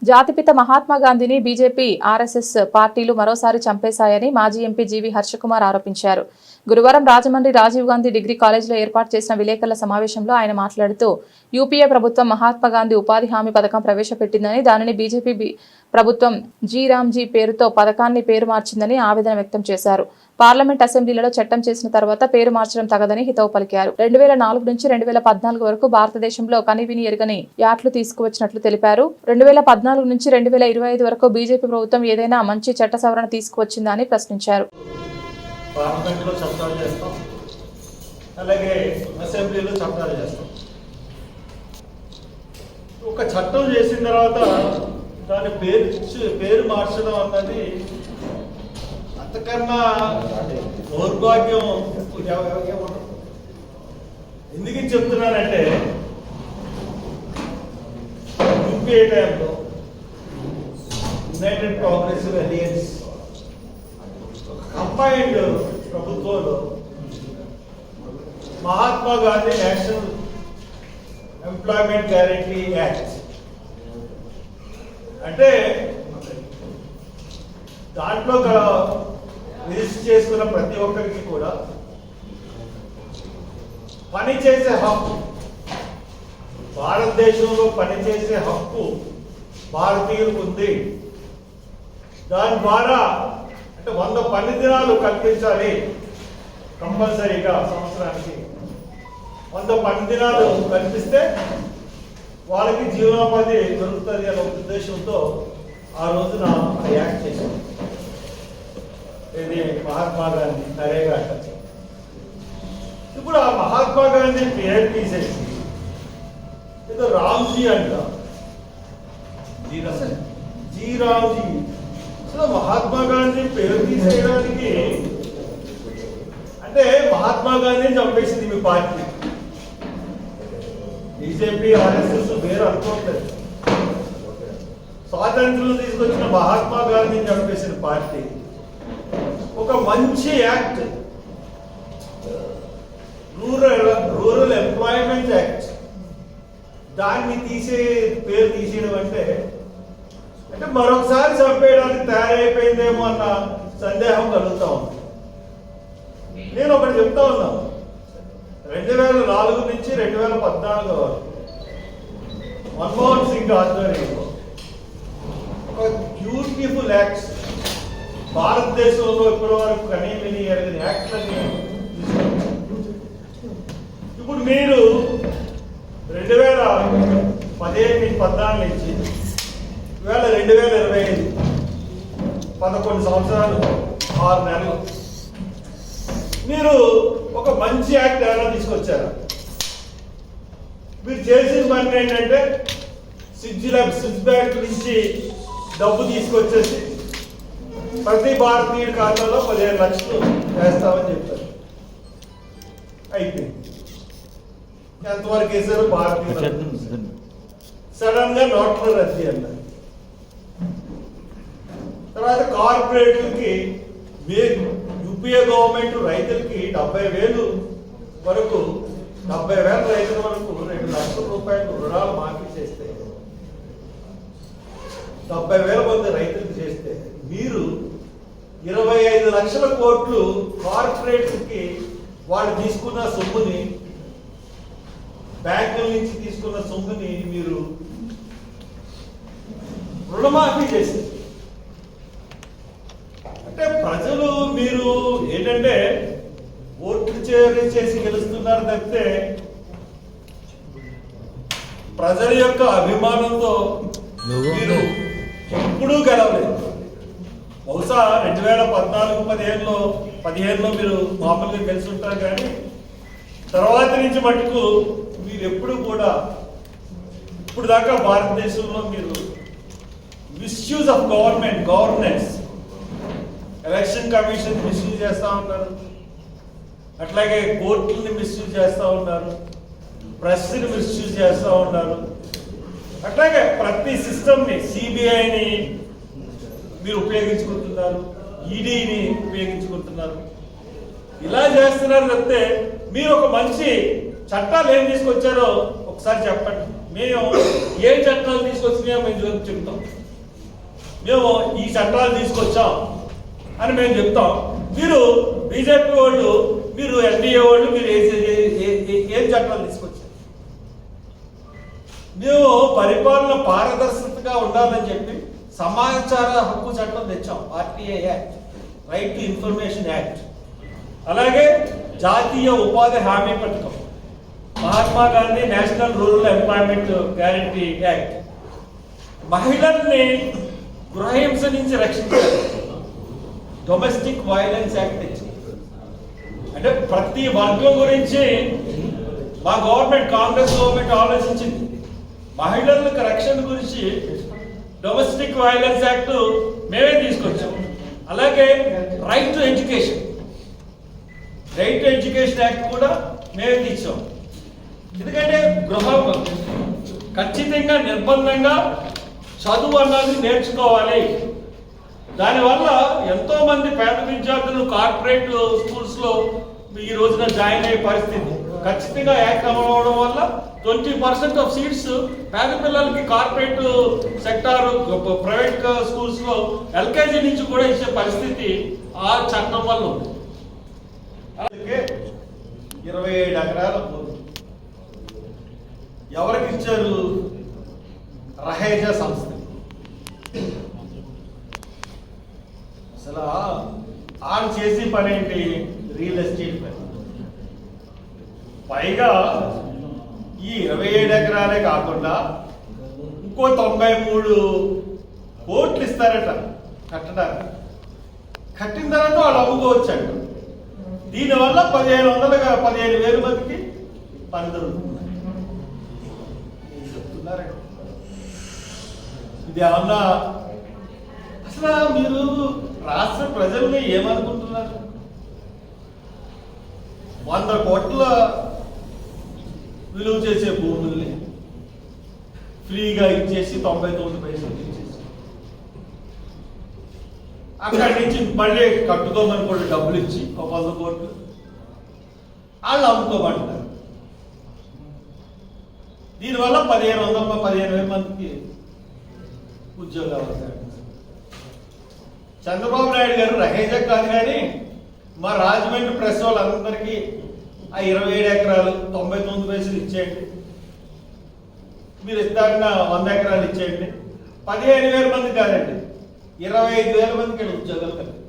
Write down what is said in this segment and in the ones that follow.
జాతిపిత మహాత్మా గాంధీని BJP, RSS పార్టీలు మరోసారి చంపేశాయని మాజీ ఎంపీ జీవీ హర్షకుమార్ ఆరోపించారు. గురువారం రాజమండ్రి రాజీవ్ గాంధీ డిగ్రీ కాలేజీలో ఏర్పాటు చేసిన విలేకరుల సమావేశంలో ఆయన మాట్లాడుతూ యూపీఏ ప్రభుత్వం మహాత్మా గాంధీ ఉపాధి హామీ పథకం ప్రవేశపెట్టిందని, దానిని బీజేపీ ప్రభుత్వం జీరామ్జీ పేరుతో పథకాన్ని పేరు మార్చిందని ఆవేదన వ్యక్తం చేశారు. పార్లమెంట్ అసెంబ్లీలలో చట్టం చేసిన తర్వాత పేరు మార్చడం తగదని హితవు పలికారు. 2004 నుంచి 2014 వరకు భారతదేశంలో కనివిని ఎరుగని యాట్లు తీసుకువచ్చినట్లు తెలిపారు. 2014 నుంచి 2025 వరకు బీజేపీ ప్రభుత్వం ఏదైనా మంచి చట్ట సవరణ తీసుకువచ్చిందని ప్రశ్నించారు. పార్లమెంట్లో చట్టాలు చేస్తాం, అలాగే అసెంబ్లీలో చట్టాలు చేస్తాం. ఒక చట్టం చేసిన తర్వాత దాని పేరు మార్చడం అన్నది అంతకన్నా దౌర్భాగ్యం ఎందుకు చెప్తున్నానంటే, యూపీఏ టైంలో యునైటెడ్ ప్రోగ్రెసివ్ అలయన్స్ కంబైన్డ్ ప్రభుత్వంలో Mahatma Gandhi national employment guarantee act అంటే దాంట్లో రిజిస్టర్ చేసుకున్న ప్రతి ఒక్కరికి కూడా పనిచేసే హక్కు, భారతదేశంలో పనిచేసే హక్కు భారతీయులకు ఉంది. దాని ద్వారా అంటే 100 పని దినాలు కల్పించాలి కంపల్సరీగా. సంవత్సరానికి 100 పని దినాలు కల్పిస్తే వాళ్ళకి జీవనోపాధి దొరుకుతుంది అనే ఉద్దేశంతో ఆ రోజున యాక్ట్ చేశారు. ఇది మహాత్మా గాంధీ నరేగా. ఇప్పుడు ఆ మహాత్మా గాంధీ పేరు తీసేసి ఏదో రామ్జీ అంట, జీరామ్జీ. మహాత్మా గాంధీ పేరు తీసేయడానికి అంటే మహాత్మా గాంధీని చంపేసింది మీ పార్టీ. బీజేపీ, ఆర్ఎస్ఎస్ వేరు అనుకోవట్లేదు. స్వాతంత్ర్యం తీసుకొచ్చిన మహాత్మా గాంధీని చంపేసిన పార్టీ ఒక మంచి యాక్ట్, రూరల్ ఎంప్లాయ్మెంట్ యాక్ట్, దాన్ని పేరు తీసేయడం అంటే మరొకసారి చంపేయడానికి తయారైపోయిందేమో అన్న సందేహం కలుగుతా ఉంది. నేను ఒకటి చెప్తా ఉన్నాను, 2004 నుంచి 2014 వరకు మన్మోహన్ సింగ్ ఆధ్వర్యంలో ఒక బ్యూటిఫుల్ యాక్ట్స్, భారతదేశంలో ఇప్పటి వరకు కనీమిని ఎరగని యాక్ట్లన్నీ ఇప్పుడు మీరు 2014 నుంచి ఇవాళ 2025 11 సంవత్సరాలు 6 నెలలు మీరు ఒక మంచి యాక్ట్ ఏమైనా తీసుకొచ్చారా? మీరు చేసిన పని ఏంటంటే స్విచ్ బ్యాంక్ నుంచి డబ్బు తీసుకొచ్చేసి ప్రతి భారతీయుడి ఖాతాలో 15 లక్షలు వేస్తామని చెప్పారు. అయిపోయింది. ఎంతవరకు వేసారు? భారతీయులు సడన్ గా నోట్ల రద్దీ అన్నారు. తర్వాత కార్పొరేట్లకి యూపీఏ గవర్నమెంట్ రైతులకి 70,000 వరకు 70,000 రైతుల వరకు 2 లక్షల రూపాయలు రుణాలు మాఫీ చేస్తే 70,000 మంది రైతులకు చేస్తే మీరు 25 లక్షల కోట్లు కార్పొరేట్స్కి వాళ్ళు తీసుకున్న సొమ్ముని, బ్యాంకుల నుంచి తీసుకున్న సొమ్ముని మీరు రుణమాఫీ చేశారు. అంటే ప్రజలు మీరు ఏంటంటే ఓట్లు చేసి గెలుస్తున్నారు తప్పితే ప్రజల యొక్క అభిమానంతో మీరు ఎప్పుడూ గెలవలేదు. బహుశా 2014-15లో మీరు మామూలుగా గెలిచి ఉంటారు, కానీ తర్వాత నుంచి మటుకు మీరు ఎప్పుడు కూడా ఇప్పుడు దాకా భారతదేశంలో మీరు misuse of governance, election commission misuse చేస్తూ ఉంటారు, అట్లాగే కోర్టుల్ని మిస్యూజ్ చేస్తూ ఉన్నారు, ప్రెస్ని మిస్యూజ్ చేస్తూ ఉన్నారు, అట్లాగే ప్రతి సిస్టమ్ని, సిబిఐని మీరు ఉపయోగించుకుంటున్నారు, ఈడీని ఉపయోగించుకుంటున్నారు. ఇలా చేస్తున్నారు తప్పితే మీరు ఒక మంచి చట్టాలు ఏం తీసుకొచ్చారో ఒకసారి చెప్పండి. మేము ఏ చట్టాలు తీసుకొచ్చినాయో మేము చెప్తాం. మేము ఈ చట్టాలు తీసుకొచ్చాం అని మేము చెప్తాం. మీరు బీజేపీ వాళ్ళు, మీరు ఎన్డీఏ వాళ్ళు, మీరు ఏం చట్టాలు తీసుకొచ్చారు? మేము పరిపాలన పారదర్శకతగా ఉండాలని చెప్పి సమాచార హక్కు చట్టం తెచ్చాం, RTI act, right to information act. అలాగే జాతీయ ఉపాధి హామీ పథకం, Mahatma Gandhi national rural employment guarantee act. మహిళల్ని గృహహింస నుంచి రక్షించారు, డొమెస్టిక్ వైలెన్స్ యాక్ట్ తెచ్చింది. అంటే ప్రతి వర్గం గురించి మా గవర్నమెంట్, కాంగ్రెస్ గవర్నమెంట్ ఆలోచించింది. మహిళలకు రక్షణ గురించి డొమెస్టిక్ వైలెన్స్ యాక్ట్ మేమే తీసుకొచ్చాం. అలాగే రైట్ టు ఎడ్యుకేషన్, యాక్ట్ కూడా మేమే తెచ్చాం. ఎందుకంటే గృహం ఖచ్చితంగా నిర్బంధంగా చదువు అన్నది నేర్చుకోవాలి. దానివల్ల ఎంతో మంది పేద విద్యార్థులు కార్పొరేట్ స్కూల్స్ లో ఈ రోజున జాయిన్ అయ్యే పరిస్థితి. ఖచ్చితంగా యాక్ట్ అమలు అవడం వల్ల 20% ఆఫ్ సీట్స్ పేద పిల్లలకి కార్పొరేట్ సెక్టార్ ప్రైవేట్ స్కూల్స్ లో ఎల్కేజీ నుంచి కూడా ఇచ్చే పరిస్థితి ఆ చట్టం వల్ల ఉంది. అలాగే 27 ఎకరాల భూమి ఎవరికి ఇచ్చారు? రహేజా సంస్థ. అసలు ఆన్ చేసి పని ఏంటి? రియల్ ఎస్టేట్ పని. పైగా ఈ 27 ఎకరాలే కాకుండా ఇంకో 93 కోట్లు ఇస్తారట కట్టడానికి. కట్టిన తర్వాత వాళ్ళు అమ్ముకోవచ్చంట. దీనివల్ల 15,000 మందికి పని దొరుకుతుంది చెప్తున్నారండి. ఇది ఏమన్నా అసలు మీరు రాష్ట్ర ప్రజల్ని ఏమనుకుంటున్నారు? 100 కోట్ల విలువ చేసే భూముల్ని ఫ్రీగా ఇచ్చేసి 99 పైసలు ఇచ్చేసి అక్కడి నుంచి మళ్ళీ కట్టుకోమని కూడా డబ్బులు ఇచ్చి 100 కోట్లు వాళ్ళు అమ్ముకోమంటారు. దీనివల్ల 15,000 మందికి ఉద్యోగాలు వస్తాయి. చంద్రబాబు నాయుడు గారు రహేజా కాదు కానీ మా రాజమండ్రి ప్రెస్ వాళ్ళందరికీ ఆ 27 ఎకరాలు 99 పైసలు ఇచ్చేయండి, మీరు ఇస్తారన్న 100 ఎకరాలు ఇచ్చేయండి. 15,000 మంది కాదండి, 25,000 మందికి ఉద్యోగాలు కలిగి.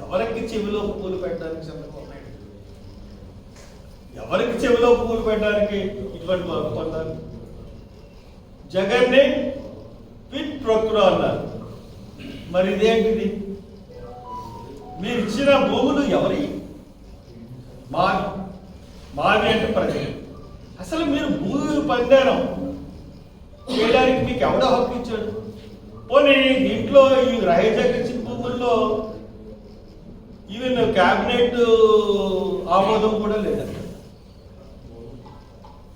ఎవరికి చెవిలో పువ్వులు పెట్టడానికి చంద్రబాబు నాయుడు? ఎవరికి చెవిలో పువ్వులు పెట్టడానికి ఇటువంటి పొందాలి? జగన్ని క్విడ్ ప్రొక్రో అన్నారు. మరి ఇదేంటిది? మీరు ఇచ్చిన భూములు ఎవరి? మావి అంటే ప్రజలు. అసలు మీరు భూములు పందారం చేయడానికి మీకు ఎవడో హక్కు ఇచ్చాడు? పోనీ దీంట్లో ఈ రహేజాకి ఇచ్చిన భూముల్లో ఈవెన్ క్యాబినెట్ ఆమోదం కూడా లేదండి.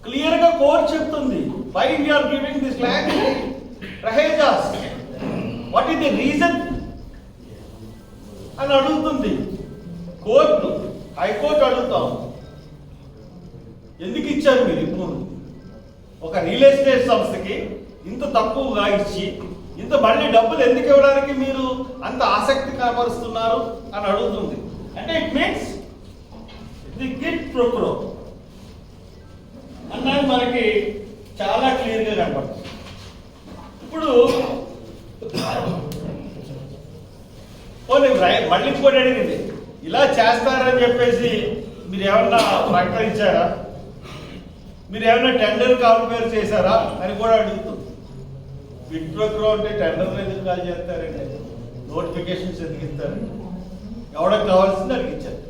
క్లియర్ గా కోర్టు చెప్తుంది, why we are giving this land Rahejas, what is the reason అని అడుగుతుంది కోర్టు. హైకోర్టు అడుగుతాం, ఎందుకు ఇచ్చారు మీరు ఇప్పుడు? ఒక రియల్ ఎస్టేట్ సంస్థకి ఇంత తక్కువగా ఇచ్చి ఇంత మళ్ళీ డబ్బులు ఎందుకు ఇవ్వడానికి మీరు అంత ఆసక్తి కనపరుస్తున్నారు అని అడుగుతుంది. అంటే ఇట్ మీన్స్ ది క్విడ్ ప్రొక్రో అన్నది మనకి చాలా క్లియర్గా కనపడుతుంది. ఇప్పుడు మళ్ళీ ఇంకోటి అడిగింది, ఇలా చేస్తారని చెప్పేసి మీరు ఏమన్నా ప్రకటించారా? మీరు ఏమన్నా టెండర్ కాంపేర్ చేశారా అని కూడా అడుగుతుంది. క్విడ్ ప్రొక్రో అంటే టెండర్లు ఎందుకు కాల్ చేస్తారండి? నోటిఫికేషన్స్ ఎందుకు ఇస్తారండి? ఎవరికి కావాల్సింది అడిగి ఇచ్చారు.